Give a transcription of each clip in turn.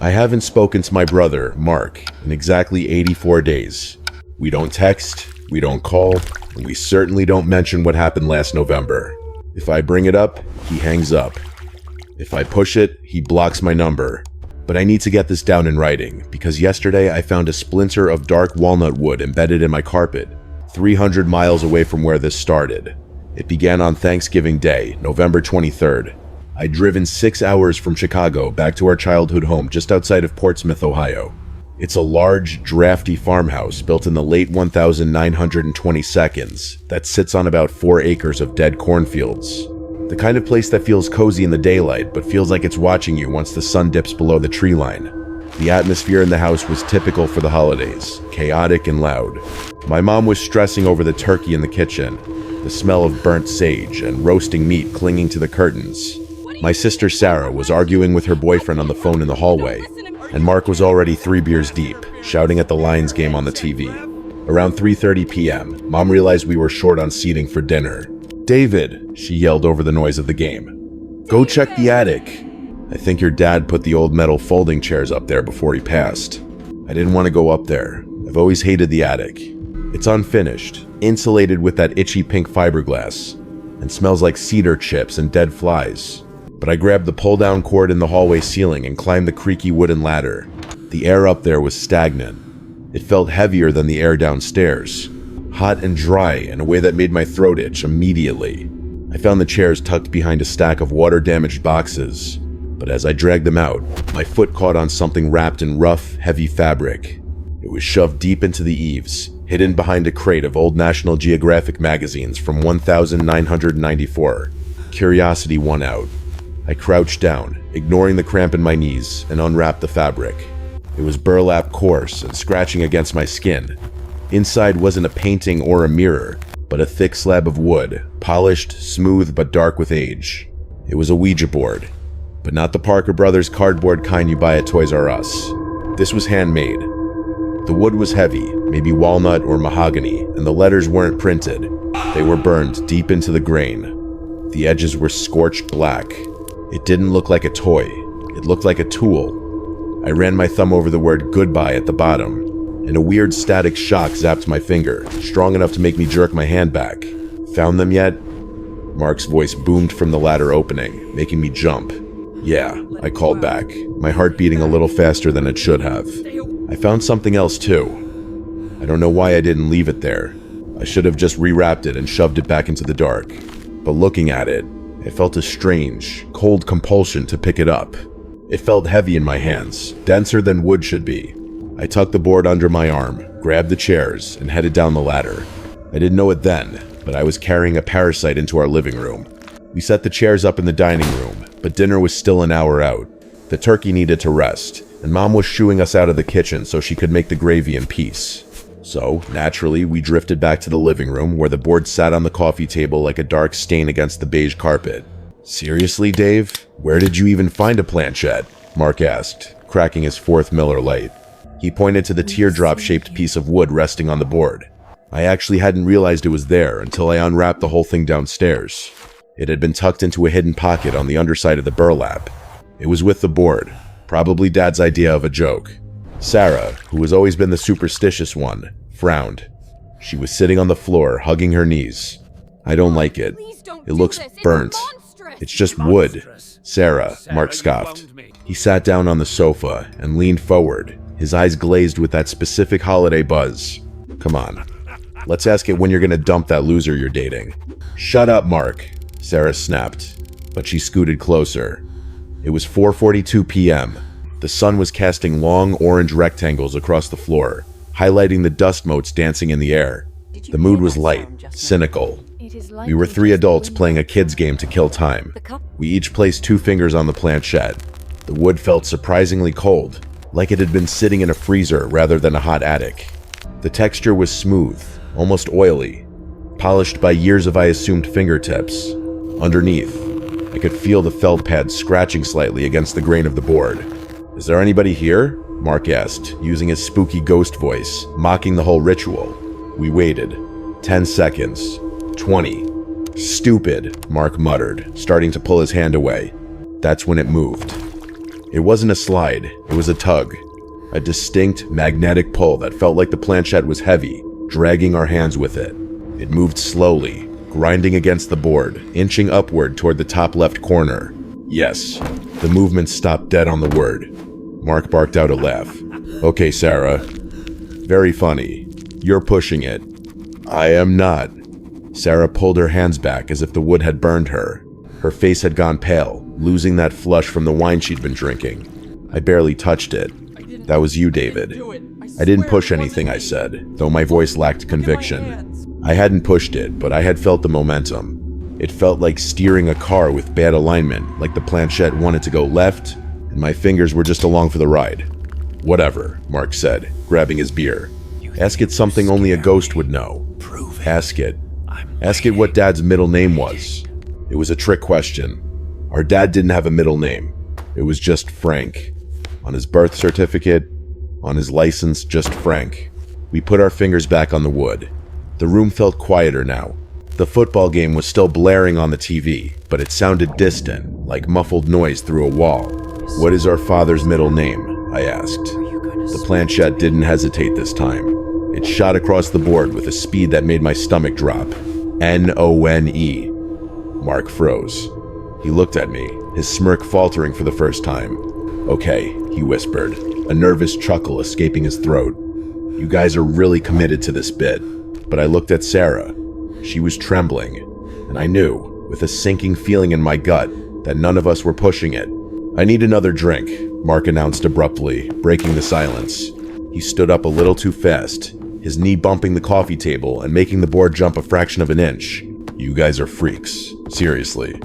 I haven't spoken to my brother, Mark, in exactly 84 days. We don't text, we don't call, and we certainly don't mention what happened last November. If I bring it up, he hangs up. If I push it, he blocks my number. But I need to get this down in writing, because yesterday I found a splinter of dark walnut wood embedded in my carpet, 300 miles away from where this started. It began on Thanksgiving Day, November 23rd. I'd driven 6 hours from Chicago back to our childhood home just outside of Portsmouth, Ohio. It's a large, drafty farmhouse built in the late 1922s that sits on about 4 acres of dead cornfields. The kind of place that feels cozy in the daylight, but feels like it's watching you once the sun dips below the tree line. The atmosphere in the house was typical for the holidays, chaotic and loud. My mom was stressing over the turkey in the kitchen, the smell of burnt sage and roasting meat clinging to the curtains. My sister Sarah was arguing with her boyfriend on the phone in the hallway, and Mark was already 3 beers deep, shouting at the Lions game on the TV. Around 3:30 p.m., Mom realized we were short on seating for dinner. "David," she yelled over the noise of the game, "go check the attic. I think your dad put the old metal folding chairs up there before he passed." I didn't want to go up there. I've always hated the attic. It's unfinished, insulated with that itchy pink fiberglass, and smells like cedar chips and dead flies. But I grabbed the pull-down cord in the hallway ceiling and climbed the creaky wooden ladder. The air up there was stagnant. It felt heavier than the air downstairs. Hot and dry in a way that made my throat itch immediately. I found the chairs tucked behind a stack of water-damaged boxes, but as I dragged them out, my foot caught on something wrapped in rough, heavy fabric. It was shoved deep into the eaves, hidden behind a crate of old National Geographic magazines from 1994. Curiosity won out. I crouched down, ignoring the cramp in my knees, and unwrapped the fabric. It was burlap coarse and scratching against my skin. Inside wasn't a painting or a mirror, but a thick slab of wood, polished, smooth, but dark with age. It was a Ouija board, but not the Parker Brothers cardboard kind you buy at Toys R Us. This was handmade. The wood was heavy, maybe walnut or mahogany, and the letters weren't printed. They were burned deep into the grain. The edges were scorched black. It didn't look like a toy. It looked like a tool. I ran my thumb over the word goodbye at the bottom, and a weird static shock zapped my finger, strong enough to make me jerk my hand back. "Found them yet?" Mark's voice boomed from the ladder opening, making me jump. "Yeah," I called back, my heart beating a little faster than it should have. "I found something else too. I don't know why I didn't leave it there. I should have just rewrapped it and shoved it back into the dark. But looking at it, I felt a strange, cold compulsion to pick it up. It felt heavy in my hands, denser than wood should be. I tucked the board under my arm, grabbed the chairs, and headed down the ladder. I didn't know it then, but I was carrying a parasite into our living room. We set the chairs up in the dining room, but dinner was still an hour out. The turkey needed to rest, and Mom was shooing us out of the kitchen so she could make the gravy in peace. So, naturally, we drifted back to the living room where the board sat on the coffee table like a dark stain against the beige carpet. "Seriously, Dave? Where did you even find a planchette?" Mark asked, cracking his 4th Miller Lite. He pointed to the teardrop-shaped piece of wood resting on the board. I actually hadn't realized it was there until I unwrapped the whole thing downstairs. It had been tucked into a hidden pocket on the underside of the burlap. It was with the board, probably Dad's idea of a joke. Sarah, who has always been the superstitious one, frowned. She was sitting on the floor, hugging her knees. "I don't like it. It looks burnt. It's just wood." "Sarah," Mark scoffed. He sat down on the sofa and leaned forward, his eyes glazed with that specific holiday buzz. "Come on. Let's ask it when you're gonna dump that loser you're dating." "Shut up, Mark," Sarah snapped, but she scooted closer. It was 4:42 p.m. The sun was casting long orange rectangles across the floor, highlighting the dust motes dancing in the air. The mood was light, cynical. We were 3 adults playing a kid's game to kill time. We each placed 2 fingers on the planchette. The wood felt surprisingly cold, like it had been sitting in a freezer rather than a hot attic. The texture was smooth, almost oily, polished by years of I assumed fingertips. Underneath, I could feel the felt pad scratching slightly against the grain of the board. "Is there anybody here?" Mark asked, using his spooky ghost voice, mocking the whole ritual. We waited. 10 seconds. 20. "Stupid," Mark muttered, starting to pull his hand away. That's when it moved. It wasn't a slide, it was a tug. A distinct, magnetic pull that felt like the planchette was heavy, dragging our hands with it. It moved slowly, grinding against the board, inching upward toward the top left corner. Yes, the movement stopped dead on the word. Mark barked out a laugh. Okay, Sarah. Very funny. You're pushing it. I am not. Sarah pulled her hands back as if the wood had burned her. Her face had gone pale, losing that flush from the wine she'd been drinking. I barely touched it. That was you, David. I didn't push anything, I said, though my voice lacked conviction. I hadn't pushed it, but I had felt the momentum. It felt like steering a car with bad alignment, like the planchette wanted to go left, and my fingers were just along for the ride. Whatever, Mark said, grabbing his beer. Ask it something only a ghost would know. Ask it. Ask it what Dad's middle name was. It was a trick question. Our dad didn't have a middle name. It was just Frank. On his birth certificate, on his license, just Frank. We put our fingers back on the wood. The room felt quieter now. The football game was still blaring on the TV, but it sounded distant, like muffled noise through a wall. What is our father's middle name? I asked. The planchette didn't hesitate this time. It shot across the board with a speed that made my stomach drop. N-O-N-E. Mark froze. He looked at me, his smirk faltering for the first time. Okay, he whispered, a nervous chuckle escaping his throat. You guys are really committed to this bit. But I looked at Sarah. She was trembling, and I knew, with a sinking feeling in my gut, that none of us were pushing it. I need another drink, Mark announced abruptly, breaking the silence. He stood up a little too fast, his knee bumping the coffee table and making the board jump a fraction of an inch. You guys are freaks, seriously.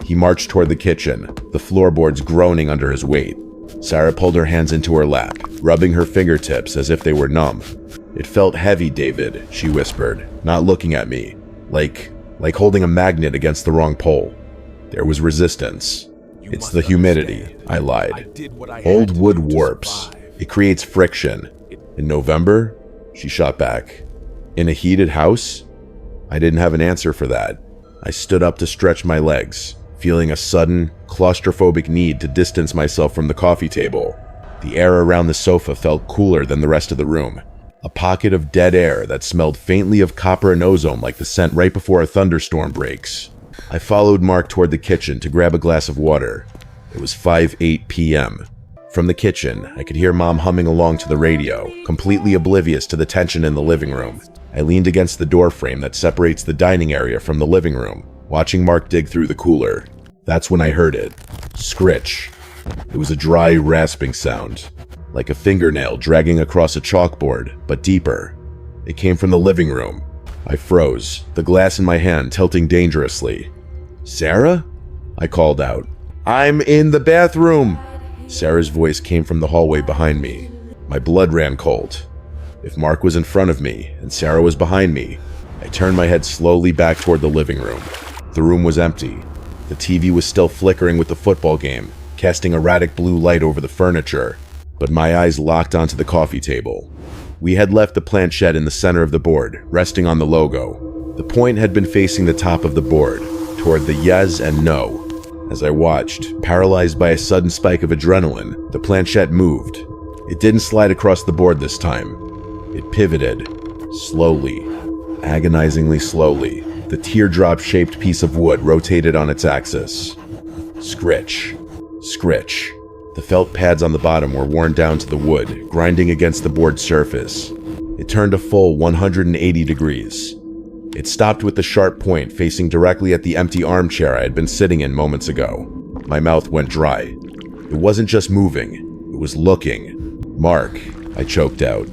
He marched toward the kitchen, the floorboards groaning under his weight. Sarah pulled her hands into her lap, rubbing her fingertips as if they were numb. It felt heavy, David, she whispered, not looking at me, like holding a magnet against the wrong pole. There was resistance. It's the humidity, I lied. Old wood warps. It creates friction. In November? She shot back. In a heated house? I didn't have an answer for that. I stood up to stretch my legs, feeling a sudden, claustrophobic need to distance myself from the coffee table. The air around the sofa felt cooler than the rest of the room. A pocket of dead air that smelled faintly of copper and ozone like the scent right before a thunderstorm breaks. I followed Mark toward the kitchen to grab a glass of water. It was 5:08 p.m. From the kitchen, I could hear Mom humming along to the radio, completely oblivious to the tension in the living room. I leaned against the door frame that separates the dining area from the living room, watching Mark dig through the cooler. That's when I heard it. Scritch. It was a dry, rasping sound, like a fingernail dragging across a chalkboard, but deeper. It came from the living room. I froze, the glass in my hand tilting dangerously. Sarah? I called out. I'm in the bathroom! Sarah's voice came from the hallway behind me. My blood ran cold. If Mark was in front of me and Sarah was behind me, I turned my head slowly back toward the living room. The room was empty. The TV was still flickering with the football game, casting erratic blue light over the furniture, but my eyes locked onto the coffee table. We had left the planchette in the center of the board, resting on the logo. The point had been facing the top of the board, toward the yes and no. As I watched, paralyzed by a sudden spike of adrenaline, the planchette moved. It didn't slide across the board this time. It pivoted, slowly, agonizingly slowly. The teardrop-shaped piece of wood rotated on its axis. Scritch. Scritch. The felt pads on the bottom were worn down to the wood, grinding against the board's surface. It turned a full 180 degrees. It stopped with the sharp point facing directly at the empty armchair I had been sitting in moments ago. My mouth went dry. It wasn't just moving, it was looking. Mark, I choked out,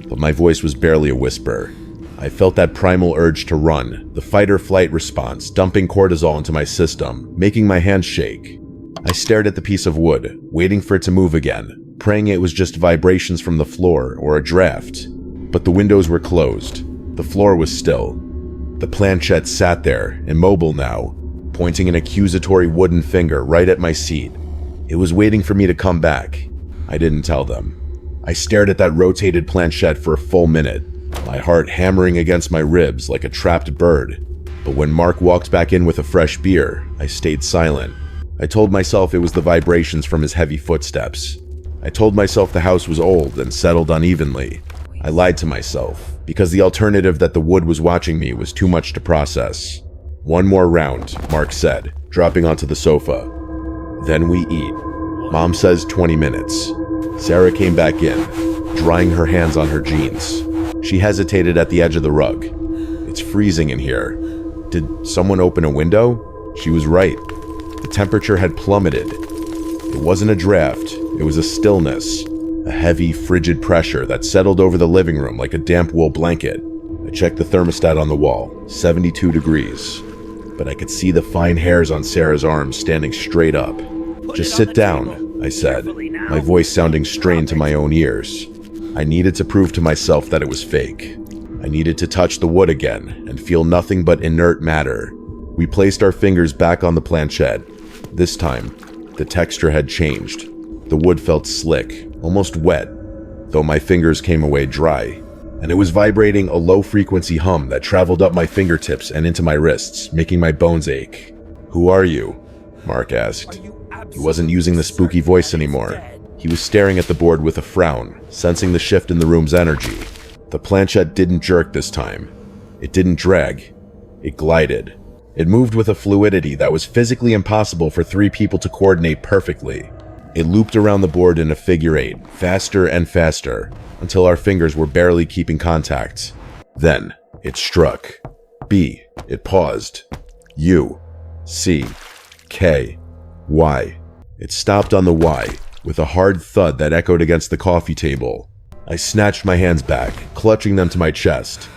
but my voice was barely a whisper. I felt that primal urge to run, the fight-or-flight response dumping cortisol into my system, making my hands shake. I stared at the piece of wood, waiting for it to move again, praying it was just vibrations from the floor or a draft. But the windows were closed. The floor was still. The planchette sat there, immobile now, pointing an accusatory wooden finger right at my seat. It was waiting for me to come back. I didn't tell them. I stared at that rotated planchette for a full minute, my heart hammering against my ribs like a trapped bird. But when Mark walked back in with a fresh beer, I stayed silent. I told myself it was the vibrations from his heavy footsteps. I told myself the house was old and settled unevenly. I lied to myself, because the alternative that the wood was watching me was too much to process. "One more round," Mark said, dropping onto the sofa. "Then we eat." Mom says 20 minutes. Sarah came back in, drying her hands on her jeans. She hesitated at the edge of the rug. "It's freezing in here. Did someone open a window?" She was right. The temperature had plummeted. It wasn't a draft, it was a stillness. A heavy, frigid pressure that settled over the living room like a damp wool blanket. I checked the thermostat on the wall, 72 degrees. But I could see the fine hairs on Sarah's arms standing straight up. "Just sit down," I said, my voice sounding strained to my own ears. I needed to prove to myself that it was fake. I needed to touch the wood again and feel nothing but inert matter. We placed our fingers back on the planchette. This time, the texture had changed. The wood felt slick, almost wet, though my fingers came away dry. And it was vibrating a low-frequency hum that traveled up my fingertips and into my wrists, making my bones ache. "Who are you?" Mark asked. He wasn't using the spooky voice anymore. He was staring at the board with a frown, sensing the shift in the room's energy. The planchette didn't jerk this time. It didn't drag. It glided. It moved with a fluidity that was physically impossible for three people to coordinate perfectly. It looped around the board in a figure eight, faster and faster, until our fingers were barely keeping contact. Then, it struck. B. It paused. U. C. K. Y. It stopped on the Y, with a hard thud that echoed against the coffee table. I snatched my hands back, clutching them to my chest.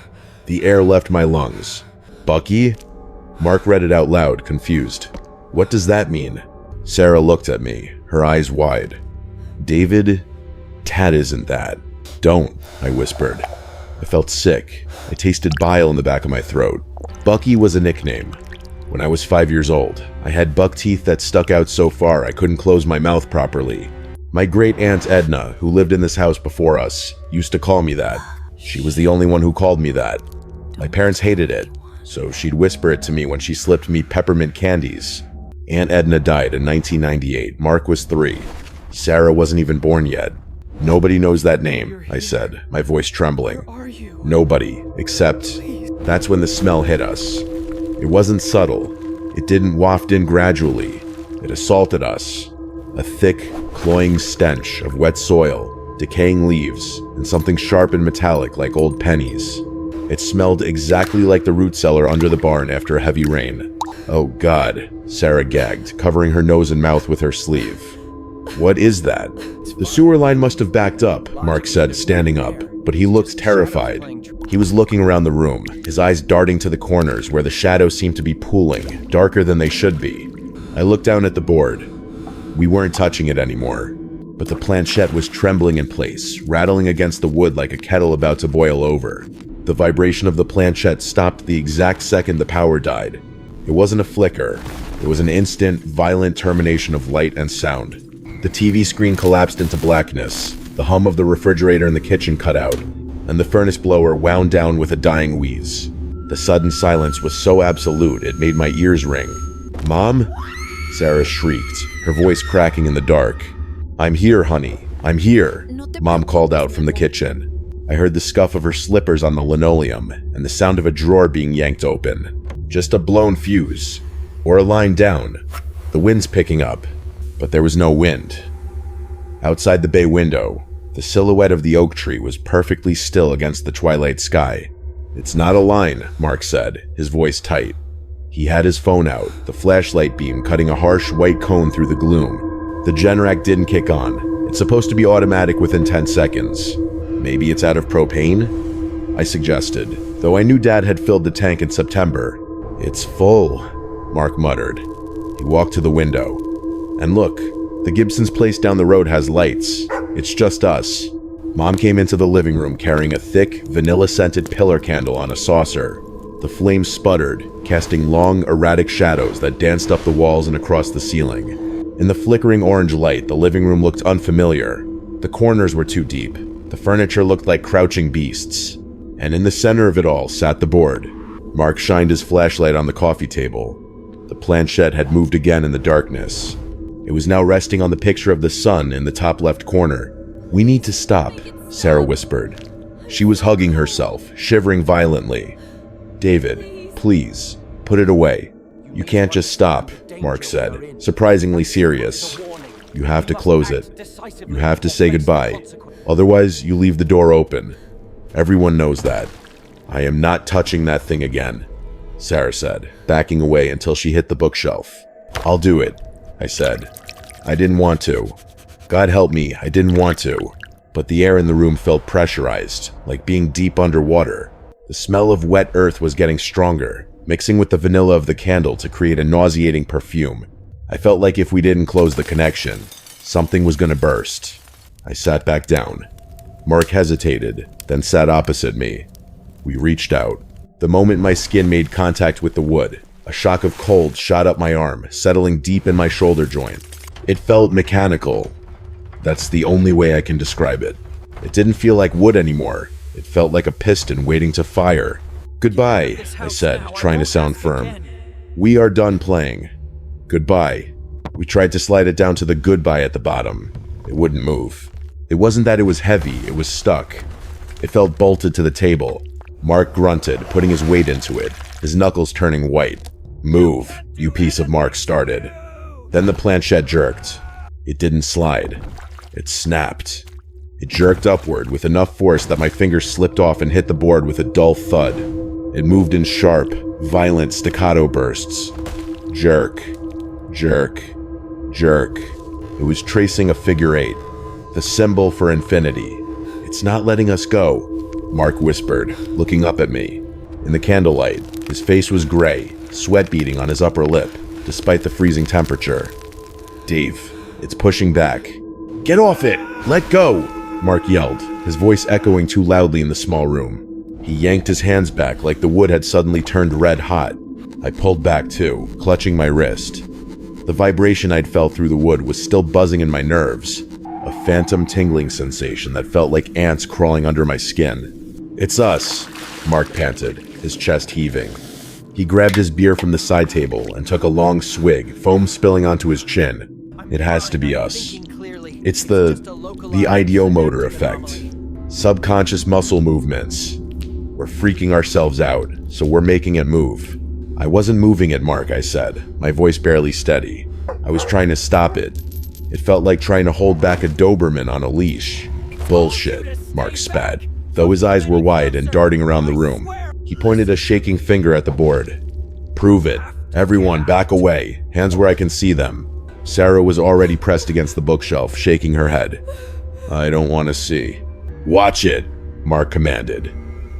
The air left my lungs. "Bucky?" Mark read it out loud, confused. "What does that mean?" Sarah looked at me, her eyes wide. "David, Tad isn't that." "Don't," I whispered. I felt sick. I tasted bile in the back of my throat. Bucky was a nickname. When I was 5 years old, I had buck teeth that stuck out so far I couldn't close my mouth properly. My great-aunt Edna, who lived in this house before us, used to call me that. She was the only one who called me that. My parents hated it, so she'd whisper it to me when she slipped me peppermint candies. Aunt Edna died in 1998. Mark was 3. Sarah wasn't even born yet. "Nobody knows that name," I said, my voice trembling. "Nobody, except..." That's when the smell hit us. It wasn't subtle. It didn't waft in gradually. It assaulted us. A thick, cloying stench of wet soil, decaying leaves, and something sharp and metallic like old pennies. It smelled exactly like the root cellar under the barn after a heavy rain. "Oh God," Sarah gagged, covering her nose and mouth with her sleeve. "What is that?" "The sewer line must have backed up," Mark said, standing up, but he looked terrified. He was looking around the room, his eyes darting to the corners where the shadows seemed to be pooling, darker than they should be. I looked down at the board. We weren't touching it anymore, but the planchette was trembling in place, rattling against the wood like a kettle about to boil over. The vibration of the planchette stopped the exact second the power died. It wasn't a flicker. It was an instant, violent termination of light and sound. The TV screen collapsed into blackness. The hum of the refrigerator in the kitchen cut out, and the furnace blower wound down with a dying wheeze. The sudden silence was so absolute it made my ears ring. "Mom?" Sarah shrieked, her voice cracking in the dark. "I'm here, honey. I'm here," Mom called out from the kitchen. I heard the scuff of her slippers on the linoleum and the sound of a drawer being yanked open. Just a blown fuse, or a line down. The wind's picking up, but there was no wind. Outside the bay window, the silhouette of the oak tree was perfectly still against the twilight sky. "It's not a line," Mark said, his voice tight. He had his phone out, the flashlight beam cutting a harsh white cone through the gloom. The Generac didn't kick on. It's supposed to be automatic within 10 seconds. "Maybe it's out of propane?" I suggested, though I knew Dad had filled the tank in September. "It's full," Mark muttered. He walked to the window. "And look, the Gibson's place down the road has lights. It's just us." Mom came into the living room carrying a thick, vanilla-scented pillar candle on a saucer. The flames sputtered, casting long, erratic shadows that danced up the walls and across the ceiling. In the flickering orange light, the living room looked unfamiliar. The corners were too deep. The furniture looked like crouching beasts. And in the center of it all sat the board. Mark shined his flashlight on the coffee table. The planchette had moved again in the darkness. It was now resting on the picture of the sun in the top left corner. "We need to stop," Sarah whispered. She was hugging herself, shivering violently. "David, please, put it away." "You can't just stop," Mark said, surprisingly serious. "You have to close it. You have to say goodbye. Otherwise, you leave the door open. Everyone knows that." "I am not touching that thing again," Sarah said, backing away until she hit the bookshelf. "I'll do it," I said. I didn't want to. God help me, I didn't want to. But the air in the room felt pressurized, like being deep underwater. The smell of wet earth was getting stronger, mixing with the vanilla of the candle to create a nauseating perfume. I felt like if we didn't close the connection, something was gonna burst. I sat back down. Mark hesitated, then sat opposite me. We reached out. The moment my skin made contact with the wood, a shock of cold shot up my arm, settling deep in my shoulder joint. It felt mechanical. That's the only way I can describe it. It didn't feel like wood anymore. It felt like a piston waiting to fire. "Goodbye," I said, trying to sound firm. "We are done playing. Goodbye." We tried to slide it down to the goodbye at the bottom. It wouldn't move. It wasn't that it was heavy, it was stuck. It felt bolted to the table. Mark grunted, putting his weight into it, his knuckles turning white. "Move," you piece of Mark started. Then the planchette jerked. It didn't slide. It snapped. It jerked upward with enough force that my fingers slipped off and hit the board with a dull thud. It moved in sharp, violent staccato bursts. Jerk, jerk, jerk. It was tracing a figure 8, the symbol for infinity. "It's not letting us go," Mark whispered, looking up at me. In the candlelight, his face was gray, sweat beading on his upper lip, despite the freezing temperature. "Dave, it's pushing back." "Get off it! Let go!" Mark yelled, his voice echoing too loudly in the small room. He yanked his hands back like the wood had suddenly turned red hot. I pulled back too, clutching my wrist. The vibration I'd felt through the wood was still buzzing in my nerves, a phantom tingling sensation that felt like ants crawling under my skin. "It's us," Mark panted, his chest heaving. He grabbed his beer from the side table and took a long swig, foam spilling onto his chin. "It has to be us. It's the ideomotor effect. Subconscious muscle movements. We're freaking ourselves out, so we're making it move." "I wasn't moving it, Mark," I said, my voice barely steady. "I was trying to stop it. It felt like trying to hold back a Doberman on a leash." "Bullshit," Mark spat, though his eyes were wide and darting around the room. He pointed a shaking finger at the board. "Prove it. Everyone, back away. Hands where I can see them." Sarah was already pressed against the bookshelf, shaking her head. "I don't want to see." "Watch it," Mark commanded.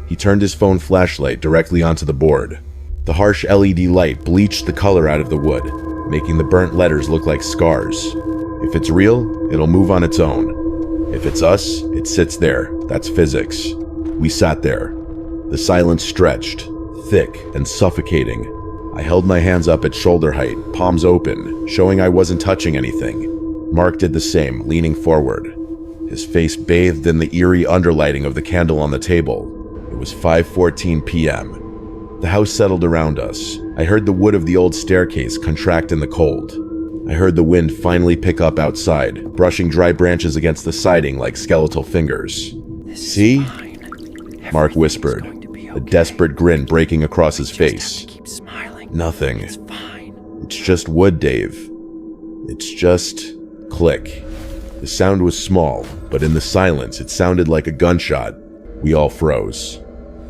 He turned his phone flashlight directly onto the board. The harsh LED light bleached the color out of the wood, making the burnt letters look like scars. If it's real, it'll move on its own. If it's us, it sits there. That's physics. We sat there. The silence stretched, thick and suffocating. I held my hands up at shoulder height, palms open, showing I wasn't touching anything. Mark did the same, leaning forward, his face bathed in the eerie underlighting of the candle on the table. It was 5:14 p.m. The house settled around us. I heard the wood of the old staircase contract in the cold. I heard the wind finally pick up outside, brushing dry branches against the siding like skeletal fingers. "See?" Mark whispered, a desperate grin breaking across his face. "Nothing. It's just wood, Dave. It's just..." Click. The sound was small, but in the silence it sounded like a gunshot. We all froze.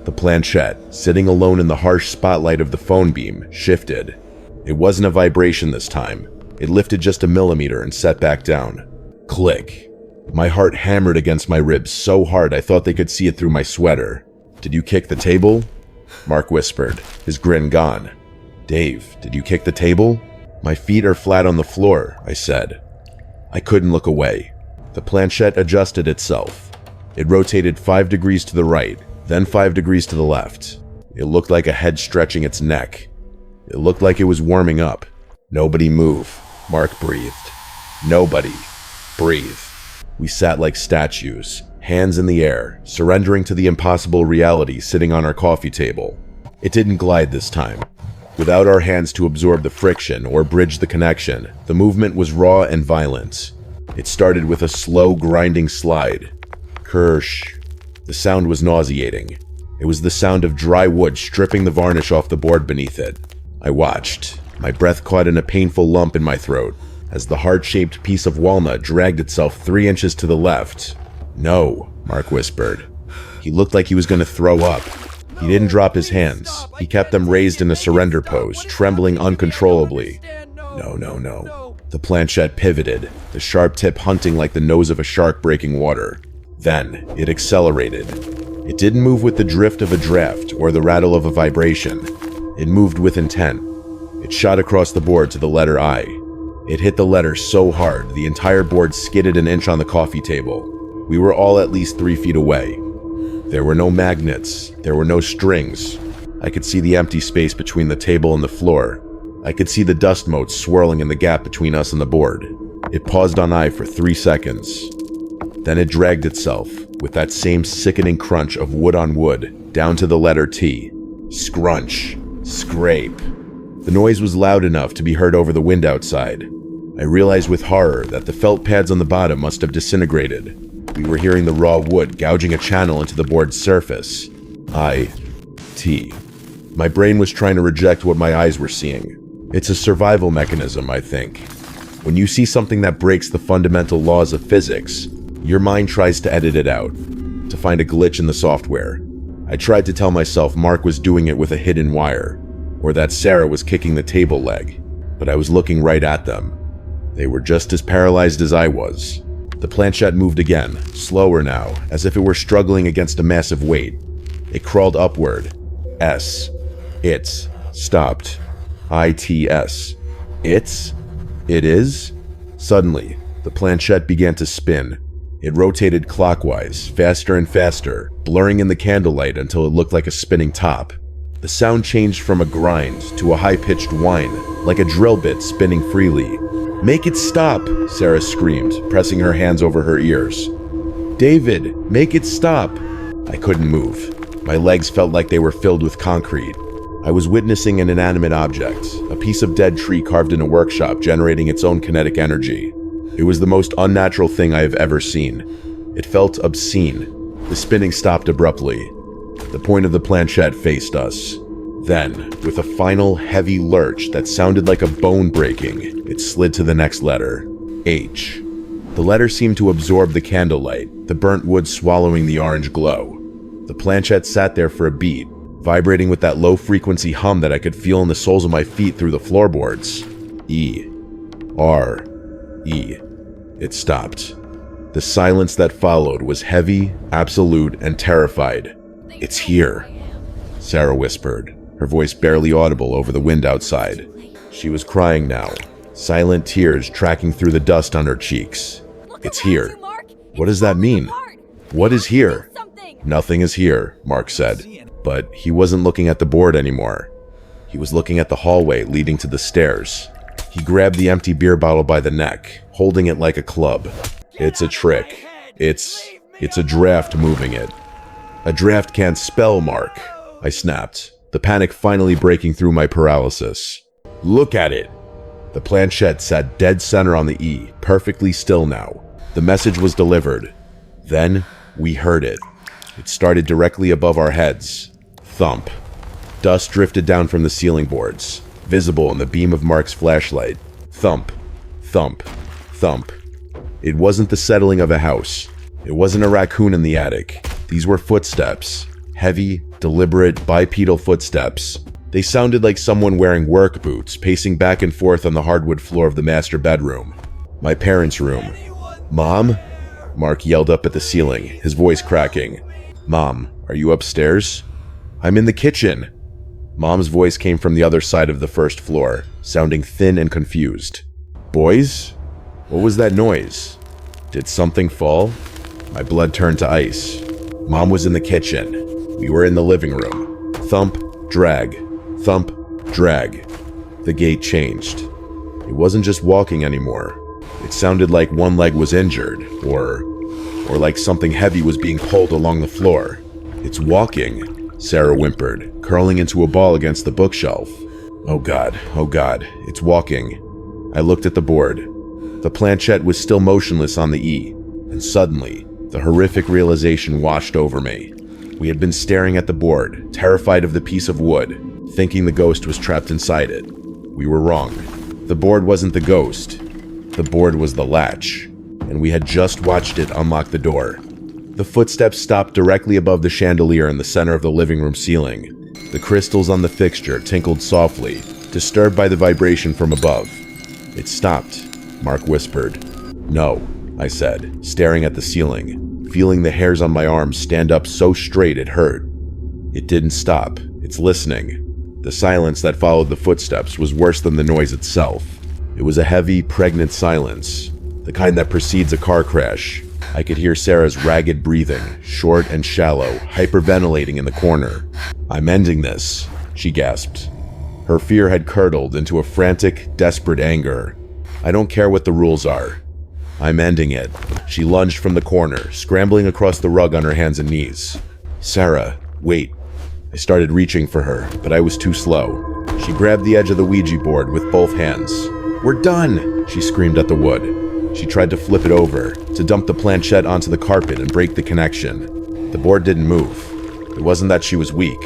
The planchette, sitting alone in the harsh spotlight of the phone beam, shifted. It wasn't a vibration this time. It lifted just a millimeter and set back down. Click. My heart hammered against my ribs so hard I thought they could see it through my sweater. "Did you kick the table?" Mark whispered, his grin gone. "Dave, did you kick the table?" "My feet are flat on the floor," I said. I couldn't look away. The planchette adjusted itself. It rotated 5 degrees to the right, then 5 degrees to the left. It looked like a head stretching its neck. It looked like it was warming up. "Nobody move," Mark breathed. "Nobody. Breathe." We sat like statues, hands in the air, surrendering to the impossible reality sitting on our coffee table. It didn't glide this time. Without our hands to absorb the friction or bridge the connection, the movement was raw and violent. It started with a slow, grinding slide. Kersh. The sound was nauseating. It was the sound of dry wood stripping the varnish off the board beneath it. I watched. My breath caught in a painful lump in my throat as the heart-shaped piece of walnut dragged itself 3 inches to the left. "No," Mark whispered. He looked like he was going to throw up. He didn't drop his hands. He kept them raised in a surrender pose, trembling uncontrollably. "No, no, no." The planchette pivoted, the sharp tip hunting like the nose of a shark breaking water. Then, it accelerated. It didn't move with the drift of a draft or the rattle of a vibration. It moved with intent. It shot across the board to the letter I. It hit the letter so hard, the entire board skidded an inch on the coffee table. We were all at least 3 feet away. There were no magnets. There were no strings. I could see the empty space between the table and the floor. I could see the dust motes swirling in the gap between us and the board. It paused on I for 3 seconds. Then it dragged itself, with that same sickening crunch of wood on wood, down to the letter T. Scrunch. Scrape. The noise was loud enough to be heard over the wind outside. I realized with horror that the felt pads on the bottom must have disintegrated. We were hearing the raw wood gouging a channel into the board's surface. T. My brain was trying to reject what my eyes were seeing. It's a survival mechanism, I think. When you see something that breaks the fundamental laws of physics, your mind tries to edit it out, to find a glitch in the software. I tried to tell myself Mark was doing it with a hidden wire, or that Sarah was kicking the table leg, but I was looking right at them. They were just as paralyzed as I was. The planchette moved again, slower now, as if it were struggling against a massive weight. It crawled upward. S. It's. Stopped. ITS. It's? It is? Suddenly, the planchette began to spin. It rotated clockwise, faster and faster, blurring in the candlelight until it looked like a spinning top. The sound changed from a grind to a high-pitched whine, like a drill bit spinning freely. "Make it stop!" Sarah screamed, pressing her hands over her ears. "David, make it stop!" I couldn't move. My legs felt like they were filled with concrete. I was witnessing an inanimate object, a piece of dead tree carved in a workshop generating its own kinetic energy. It was the most unnatural thing I have ever seen. It felt obscene. The spinning stopped abruptly. The point of the planchette faced us. Then, with a final heavy lurch that sounded like a bone breaking, it slid to the next letter. H. The letter seemed to absorb the candlelight, the burnt wood swallowing the orange glow. The planchette sat there for a beat, vibrating with that low-frequency hum that I could feel in the soles of my feet through the floorboards. E. R. E. It stopped. The silence that followed was heavy, absolute, and terrified. "It's here," Sarah whispered, her voice barely audible over the wind outside. She was crying now, silent tears tracking through the dust on her cheeks. "It's here." What does that mean? What is here? "Nothing is here," Mark said, but he wasn't looking at the board anymore. He was looking at the hallway leading to the stairs. He grabbed the empty beer bottle by the neck, holding it like a club. "It's a trick. It's a draft moving it." "A draft can't spell, Mark," I snapped, the panic finally breaking through my paralysis. "Look at it." The planchette sat dead center on the E, perfectly still now. The message was delivered. Then, we heard it. It started directly above our heads. Thump. Dust drifted down from the ceiling boards, visible in the beam of Mark's flashlight. Thump. Thump. Thump. It wasn't the settling of a house. It wasn't a raccoon in the attic. These were footsteps. Heavy, deliberate, bipedal footsteps. They sounded like someone wearing work boots, pacing back and forth on the hardwood floor of the master bedroom. My parents' room. "Mom?" Mark yelled up at the ceiling, his voice cracking. "Mom, are you upstairs?" "I'm in the kitchen." Mom's voice came from the other side of the first floor, sounding thin and confused. "Boys? What was that noise? Did something fall?" My blood turned to ice. Mom was in the kitchen. We were in the living room. Thump, drag. Thump, drag. The gate changed. It wasn't just walking anymore. It sounded like one leg was injured, or like something heavy was being pulled along the floor. "It's walking," Sarah whimpered, curling into a ball against the bookshelf. Oh God, it's walking. I looked at the board. The planchette was still motionless on the E, and suddenly, the horrific realization washed over me. We had been staring at the board, terrified of the piece of wood, thinking the ghost was trapped inside it. We were wrong. The board wasn't the ghost. The board was the latch, and we had just watched it unlock the door. The footsteps stopped directly above the chandelier in the center of the living room ceiling. The crystals on the fixture tinkled softly, disturbed by the vibration from above. It stopped, Mark whispered. No, I said, staring at the ceiling, feeling the hairs on my arms stand up so straight it hurt. It didn't stop. It's listening. The silence that followed the footsteps was worse than the noise itself. It was a heavy, pregnant silence, the kind that precedes a car crash. I could hear Sarah's ragged breathing, short and shallow, hyperventilating in the corner. I'm ending this, she gasped. Her fear had curdled into a frantic, desperate anger. I don't care what the rules are. I'm ending it. She lunged from the corner, scrambling across the rug on her hands and knees. Sarah, wait. I started reaching for her, but I was too slow. She grabbed the edge of the Ouija board with both hands. We're done, she screamed at the wood. She tried to flip it over, to dump the planchette onto the carpet and break the connection. The board didn't move. It wasn't that she was weak.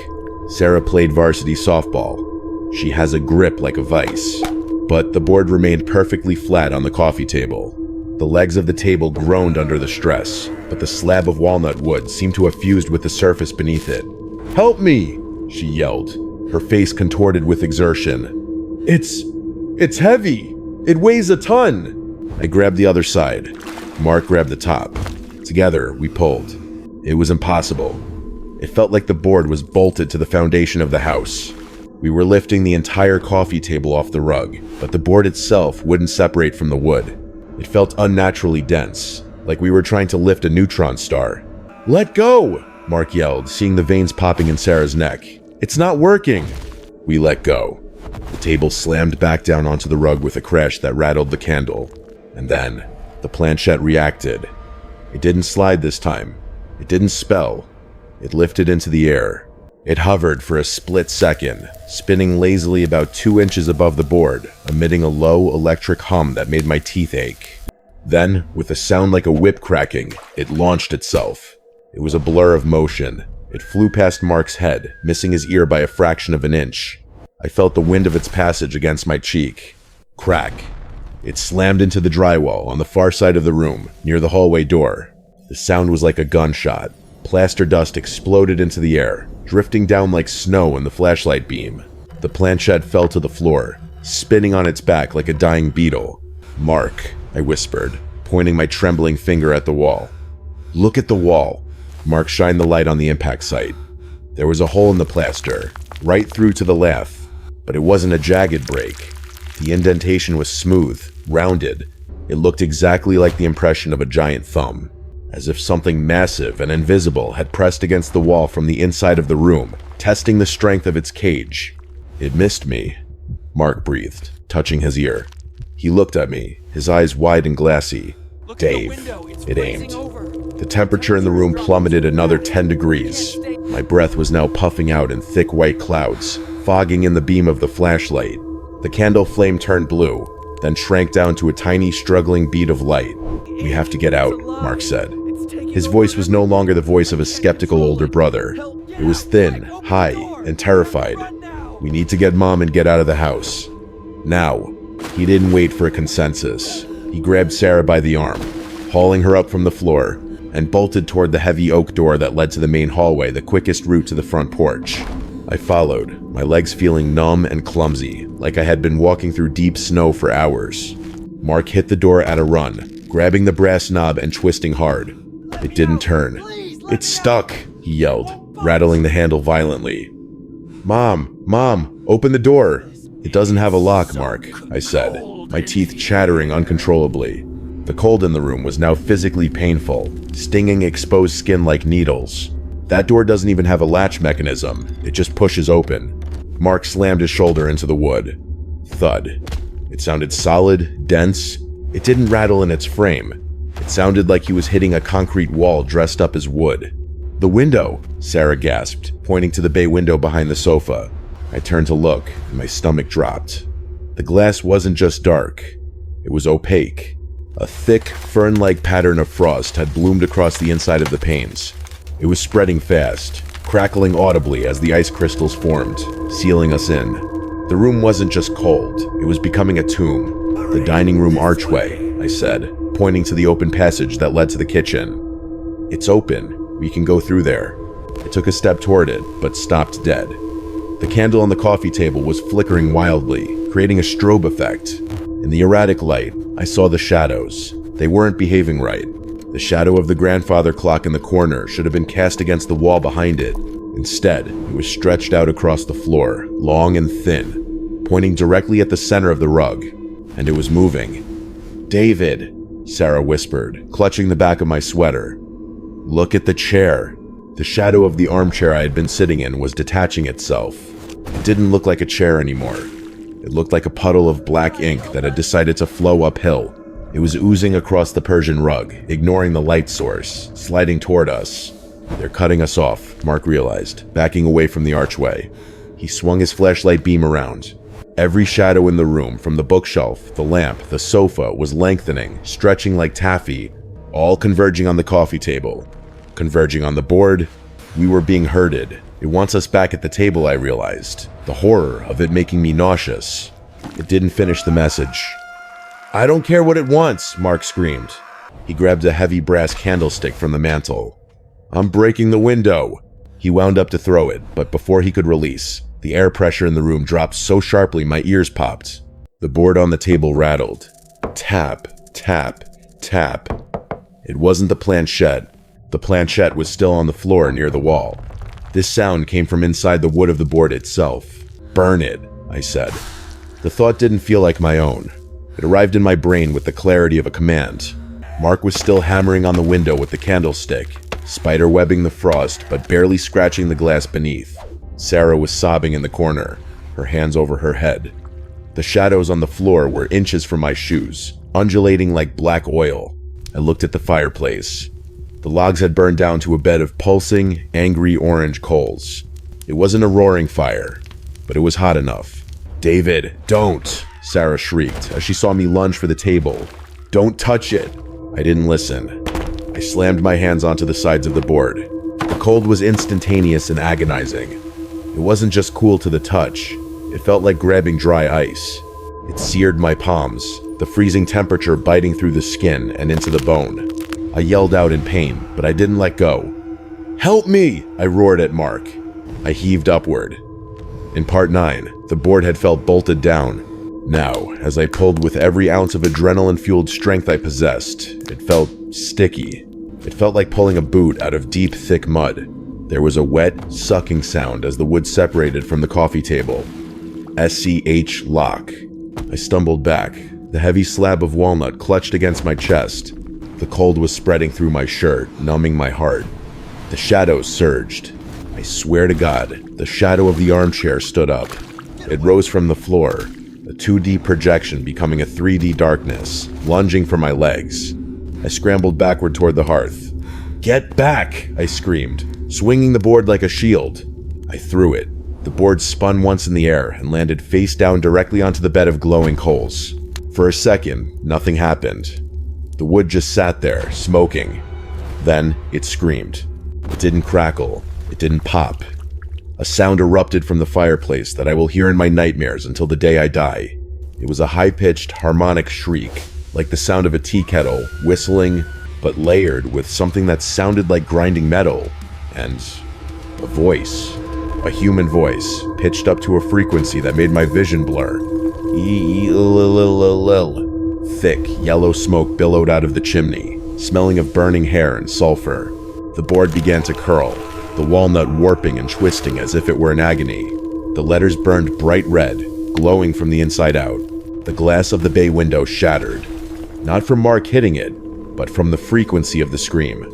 Sarah played varsity softball. She has a grip like a vice. But the board remained perfectly flat on the coffee table. The legs of the table groaned under the stress, but the slab of walnut wood seemed to have fused with the surface beneath it. Help me, she yelled, her face contorted with exertion. It's heavy. It weighs a ton. I grabbed the other side. Mark grabbed the top. Together, we pulled. It was impossible. It felt like the board was bolted to the foundation of the house. We were lifting the entire coffee table off the rug, but the board itself wouldn't separate from the wood. It felt unnaturally dense, like we were trying to lift a neutron star. Let go, Mark yelled, seeing the veins popping in Sarah's neck. It's not working. We let go. The table slammed back down onto the rug with a crash that rattled the candle. And then, the planchette reacted. It didn't slide this time. It didn't spell. It lifted into the air. It hovered for a split second, spinning lazily about 2 inches above the board, emitting a low electric hum that made my teeth ache. Then, with a sound like a whip cracking, it launched itself. It was a blur of motion. It flew past Mark's head, missing his ear by a fraction of an inch. I felt the wind of its passage against my cheek. Crack. It slammed into the drywall on the far side of the room, near the hallway door. The sound was like a gunshot. Plaster dust exploded into the air, drifting down like snow in the flashlight beam. The planchette fell to the floor, spinning on its back like a dying beetle. Mark, I whispered, pointing my trembling finger at the wall. Look at the wall. Mark shined the light on the impact site. There was a hole in the plaster, right through to the lath, but it wasn't a jagged break. The indentation was smooth, rounded. It looked exactly like the impression of a giant thumb, as if something massive and invisible had pressed against the wall from the inside of the room, testing the strength of its cage. It missed me, Mark breathed, touching his ear. He looked at me, his eyes wide and glassy. Dave, it aimed. The temperature in the room plummeted another 10 degrees. My breath was now puffing out in thick white clouds, fogging in the beam of the flashlight. The candle flame turned blue, then shrank down to a tiny, struggling bead of light. We have to get out, Mark said. His voice was no longer the voice of a skeptical older brother. It was thin, high, and terrified. We need to get Mom and get out of the house. Now. He didn't wait for a consensus. He grabbed Sarah by the arm, hauling her up from the floor, and bolted toward the heavy oak door that led to the main hallway, the quickest route to the front porch. I followed, my legs feeling numb and clumsy, like I had been walking through deep snow for hours. Mark hit the door at a run, grabbing the brass knob and twisting hard. It didn't turn. It's stuck, he yelled, rattling the handle violently. Mom, open the door. It doesn't have a lock, Mark, I said, my teeth chattering uncontrollably. The cold in the room was now physically painful, stinging exposed skin like needles. That door doesn't even have a latch mechanism. It just pushes open. Mark slammed his shoulder into the wood. Thud. It sounded solid, dense. It didn't rattle in its frame. It sounded like he was hitting a concrete wall dressed up as wood. The window, Sarah gasped, pointing to the bay window behind the sofa. I turned to look, and my stomach dropped. The glass wasn't just dark. It was opaque. A thick, fern-like pattern of frost had bloomed across the inside of the panes. It was spreading fast, crackling audibly as the ice crystals formed, sealing us in. The room wasn't just cold, it was becoming a tomb. The dining room archway, I said, pointing to the open passage that led to the kitchen. It's open. We can go through there. I took a step toward it, but stopped dead. The candle on the coffee table was flickering wildly, creating a strobe effect. In the erratic light, I saw the shadows. They weren't behaving right. The shadow of the grandfather clock in the corner should have been cast against the wall behind it. Instead, it was stretched out across the floor, long and thin, pointing directly at the center of the rug. And it was moving. "David," Sarah whispered, clutching the back of my sweater. "Look at the chair." The shadow of the armchair I had been sitting in was detaching itself. It didn't look like a chair anymore. It looked like a puddle of black ink that had decided to flow uphill. It was oozing across the Persian rug, ignoring the light source, sliding toward us. "They're cutting us off," Mark realized, backing away from the archway. He swung his flashlight beam around. Every shadow in the room, from the bookshelf, the lamp, the sofa, was lengthening, stretching like taffy, all converging on the coffee table. Converging on the board. We were being herded. It wants us back at the table, I realized, the horror of it making me nauseous. It didn't finish the message. "I don't care what it wants," Mark screamed. He grabbed a heavy brass candlestick from the mantel. "I'm breaking the window." He wound up to throw it, but before he could release, the air pressure in the room dropped so sharply my ears popped. The board on the table rattled. Tap, tap, tap. It wasn't the planchette. The planchette was still on the floor near the wall. This sound came from inside the wood of the board itself. "Burn it," I said. The thought didn't feel like my own. It arrived in my brain with the clarity of a command. Mark was still hammering on the window with the candlestick, spider-webbing the frost but barely scratching the glass beneath. Sarah was sobbing in the corner, her hands over her head. The shadows on the floor were inches from my shoes, undulating like black oil. I looked at the fireplace. The logs had burned down to a bed of pulsing, angry orange coals. It wasn't a roaring fire, but it was hot enough. "David, don't!" Sarah shrieked as she saw me lunge for the table. "Don't touch it!" I didn't listen. I slammed my hands onto the sides of the board. The cold was instantaneous and agonizing. It wasn't just cool to the touch. It felt like grabbing dry ice. It seared my palms, the freezing temperature biting through the skin and into the bone. I yelled out in pain, but I didn't let go. "Help me!" I roared at Mark. I heaved upward. In part 9, the board had felt bolted down. Now, as I pulled with every ounce of adrenaline-fueled strength I possessed, it felt sticky. It felt like pulling a boot out of deep, thick mud. There was a wet, sucking sound as the wood separated from the coffee table. SCH lock. I stumbled back. The heavy slab of walnut clutched against my chest. The cold was spreading through my shirt, numbing my heart. The shadows surged. I swear to God, the shadow of the armchair stood up. It rose from the floor, a 2D projection becoming a 3D darkness, lunging for my legs. I scrambled backward toward the hearth. "Get back!" I screamed, swinging the board like a shield. I threw it. The board spun once in the air and landed face down directly onto the bed of glowing coals. For a second, nothing happened. The wood just sat there, smoking. Then it screamed. It didn't crackle. It didn't pop. A sound erupted from the fireplace that I will hear in my nightmares until the day I die. It was a high-pitched, harmonic shriek, like the sound of a tea kettle, whistling, but layered with something that sounded like grinding metal, and a voice. A human voice, pitched up to a frequency that made my vision blur. Thick, yellow smoke billowed out of the chimney, smelling of burning hair and sulfur. The board began to curl, the walnut warping and twisting as if it were in agony. The letters burned bright red, glowing from the inside out. The glass of the bay window shattered. Not from Mark hitting it, but from the frequency of the scream.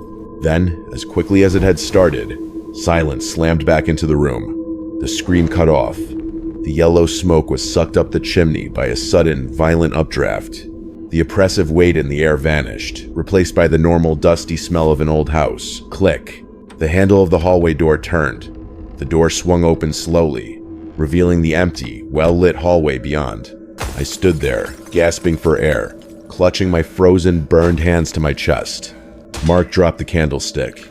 Then, as quickly as it had started, silence slammed back into the room. The scream cut off. The yellow smoke was sucked up the chimney by a sudden, violent updraft. The oppressive weight in the air vanished, replaced by the normal dusty smell of an old house. Click. The handle of the hallway door turned. The door swung open slowly. revealing the empty, well-lit hallway beyond. I stood there, gasping for air, clutching my frozen, burned hands to my chest. Mark dropped the candlestick.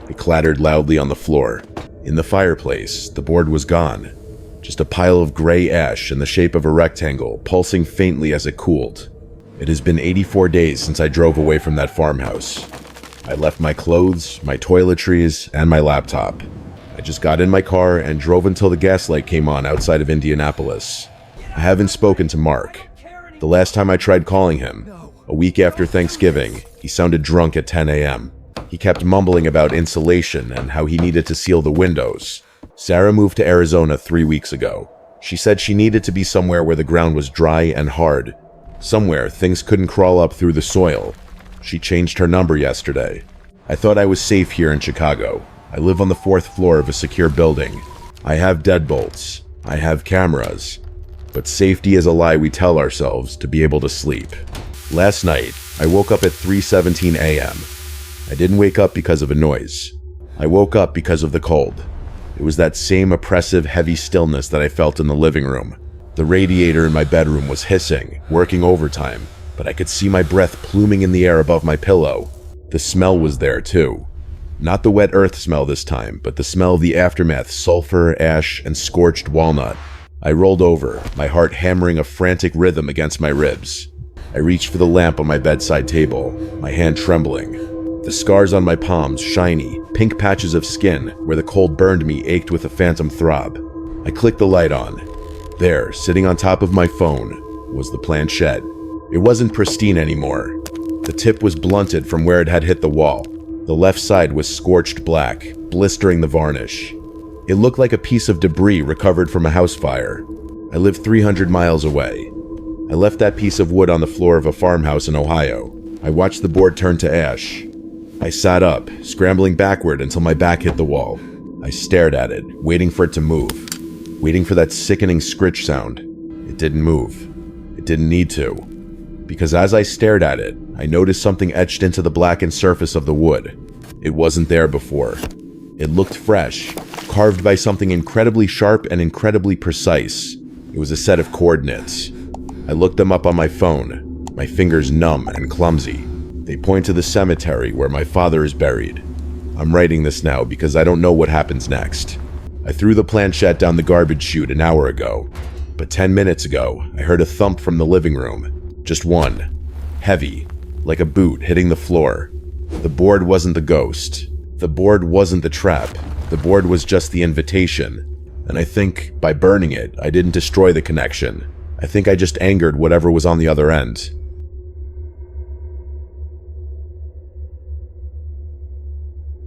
It clattered loudly on the floor. In the fireplace, the board was gone. Just a pile of gray ash in the shape of a rectangle, pulsing faintly as it cooled. It has been 84 days since I drove away from that farmhouse. I left my clothes, my toiletries, and my laptop. I just got in my car and drove until the gas light came on outside of Indianapolis. I haven't spoken to Mark. The last time I tried calling him, a week after Thanksgiving, he sounded drunk at 10 a.m. He kept mumbling about insulation and how he needed to seal the windows. Sarah moved to Arizona 3 weeks ago. She said she needed to be somewhere where the ground was dry and hard. Somewhere things couldn't crawl up through the soil. She changed her number yesterday. I thought I was safe here in Chicago. I live on the 4th floor of a secure building. I have deadbolts. I have cameras. But safety is a lie we tell ourselves to be able to sleep. Last night, I woke up at 3:17 a.m. I didn't wake up because of a noise. I woke up because of the cold. It was that same oppressive, heavy stillness that I felt in the living room. The radiator in my bedroom was hissing, working overtime, but I could see my breath pluming in the air above my pillow. The smell was there too. Not the wet earth smell this time, but the smell of the aftermath, sulfur, ash, and scorched walnut. I rolled over, my heart hammering a frantic rhythm against my ribs. I reached for the lamp on my bedside table, my hand trembling. The scars on my palms, shiny, pink patches of skin where the cold burned me ached with a phantom throb. I clicked the light on. There, sitting on top of my phone, was the planchette. It wasn't pristine anymore. The tip was blunted from where it had hit the wall. The left side was scorched black, blistering the varnish. It looked like a piece of debris recovered from a house fire. I lived 300 miles away. I left that piece of wood on the floor of a farmhouse in Ohio. I watched the board turn to ash. I sat up, scrambling backward until my back hit the wall. I stared at it, waiting for it to move, waiting for that sickening scritch sound. It didn't move. It didn't need to. Because as I stared at it, I noticed something etched into the blackened surface of the wood. It wasn't there before. It looked fresh, carved by something incredibly sharp and incredibly precise. It was a set of coordinates. I looked them up on my phone, my fingers numb and clumsy. They point to the cemetery where my father is buried. I'm writing this now because I don't know what happens next. I threw the planchette down the garbage chute an hour ago, but 10 minutes ago, I heard a thump from the living room. Just one. Heavy, like a boot hitting the floor. The board wasn't the ghost. The board wasn't the trap. The board was just the invitation. And I think, by burning it, I didn't destroy the connection. I think I just angered whatever was on the other end.